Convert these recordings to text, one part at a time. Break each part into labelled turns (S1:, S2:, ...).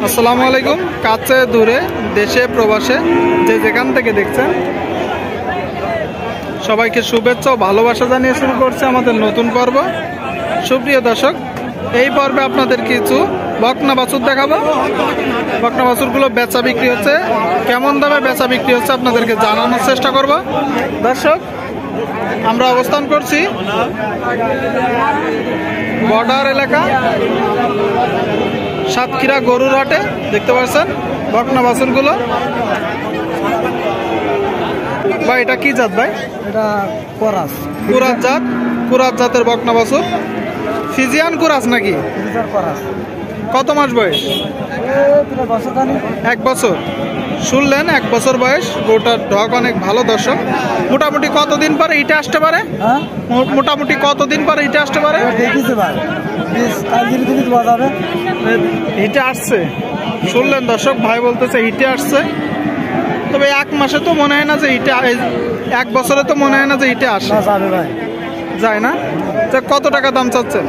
S1: আসসালামু আলাইকুম। কাছে দূরে দেশে প্রবাসে যে যেখান থেকে দেখছেন সবাইকে শুভেচ্ছা ও ভালোবাসা জানিয়ে শুরু করছে আমাদের নতুন পর্ব। সুপ্রিয় দর্শক, এই পর্বে আপনাদের কিছু বকনা বাছুর দেখাবো। বকনা বাছুরগুলো বেচা বিক্রি হচ্ছে, কেমন দামে বেচা বিক্রি হচ্ছে আপনাদেরকে জানানোর চেষ্টা করব। দর্শক, আমরা অবস্থান করছি বর্ডার এলাকা সাতক্ষীরা গরুর হাটে। দেখতে পাচ্ছেন বকনা বাছুরগুলো। ভাই এটা কি জাত ভাই?
S2: এটা কোরাস,
S1: কুরাস জাত। কুরাস জাতের বকনা বাছুর, ফিজিয়ান কুরাস নাকি?
S2: কোরাস।
S1: কত মাস বয়স? এক বছর। শুনলেন, এক বছর বয়স। গরুটার ঢক অনেক ভালো। দর্শক, মোটামুটি কতদিন পরে ইটা আসতে পারে? মোটামুটি কতদিন পরে ইটা আসতে পারে? হিটে আসছে। শুনলেন দর্শক, ভাই বলতেছে হিটে আসছে। তবে এক মাসে তো মনে হয় না যে হিটে, এক বছরে তো মনে হয় না যে হিটে আসে। যায় না? কত টাকা দাম চাচ্ছেন?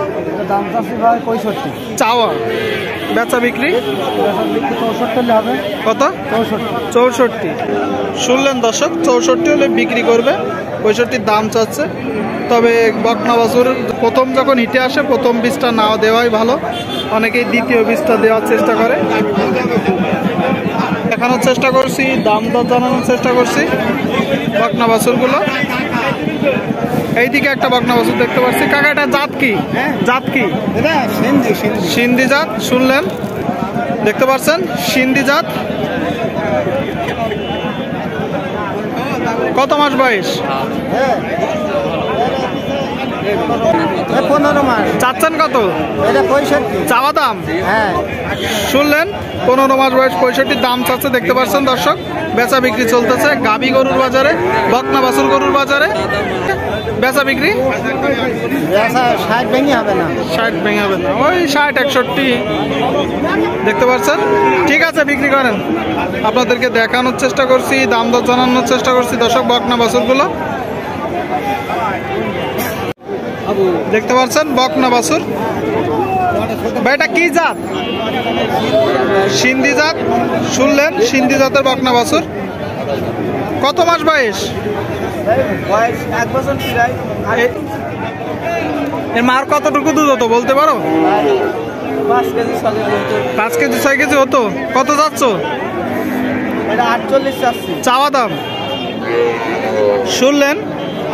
S2: দাম চাচ্ছি ভাই 65।
S1: চাওয়া বেচা বিক্রি
S2: 64 হবে।
S1: কত? 64। শুনলেন দর্শক, 64 হলে বিক্রি করবে। 65 দাম চাচ্ছে। তবে বকনা বাছুর প্রথম যখন হিটে আসে প্রথম বীজটা না দেওয়াই ভালো। অনেকেই দ্বিতীয় বীজটা দেওয়ার চেষ্টা করে। দেখানোর চেষ্টা করছি, দাম দর জানানোর চেষ্টা করছি বকনা বাছুরগুলো। এইদিকে একটা বকনা বাছুর দেখতে পাচ্ছি। কাকা এটা জাত কি? জাত কি? সিন্ধি জাত। শুনলেন, দেখতে পাচ্ছেন সিন্ধি জাত। কত মাস বয়স?
S2: 15 মাস।
S1: চাচ্ছেন কত?
S2: এটা 65
S1: চাওয়া দাম।
S2: হ্যাঁ,
S1: শুনলেন, 15 মাস বয়স, 65 দাম চাচ্ছে। দেখতে পাচ্ছেন দর্শক, বেচা বিক্রি চলতেছে গাবি গরুর বাজারে, বকনা বাছুর গরুর বাজারে। বেচা বিক্রি
S2: 60 ভেঙে হবে না।
S1: 60 ভেঙে হবে না, ওই 60 61 দেখতে পাচ্ছেন। ঠিক আছে, বিক্রি করেন। আপনাদেরকে দেখানোর চেষ্টা করছি, দাম দর জানানোর চেষ্টা করছি দর্শক বকনা বাছুরগুলো। দেখতে পাচ্ছেন বকনা বাছুর। ভাই এটা কি জাত? সিন্ধি জাত। শুনলেন, সিন্ধি জাতের বকনা বাছুর। কত মাস বয়স?
S2: এক বছর।
S1: এর মার কতটুকু দুধ হতো বলতে পারো?
S2: 5 কেজি
S1: 5 কেজি 6 কেজি হতো। কত যাচ্ছ?
S2: এটা 48 চাচ্ছি।
S1: চাওয়া দাম। শুনলেন,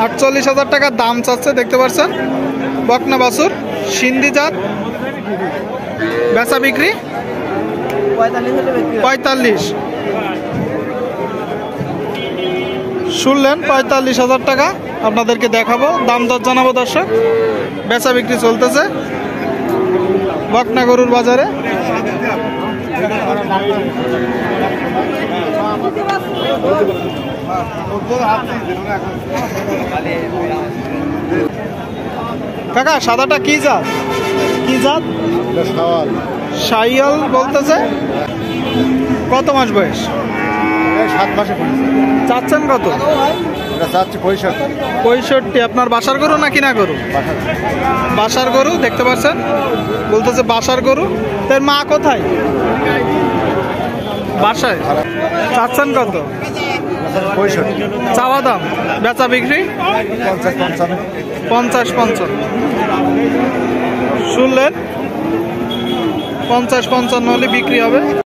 S1: 48,000 টাকা দাম চাচ্ছে। দেখতে পাচ্ছেন বকনা বাছুর, সিন্ধি জাত। বেচা বিক্রি 45। শুনলেন, 45,000 টাকা আপনাদেরকে দেখাবো, দাম দর জানাবো দর্শক। বেচা বিক্রি চলতেছে বকনা গরুর বাজারে। কাকা সাদাটা কি জাত? কি জাত? শাহিয়াল বলতেছে। কত মাস বয়স?
S2: 7 মাসে
S1: চাচ্ছেন কত?
S2: চাচ্ছি
S1: 65। আপনার বাসার গরু না কিনা গরু? বাসার গরু। দেখতে পাচ্ছেন বলতেছে বাসার গরু। তার মা কোথায়? বাসায়। চাচ্ছেন কত?
S2: 65।
S1: চাওয়া দাম। বেচা বিক্রি 50-55। শুনলেন, 50-55 হলে বিক্রি হবে।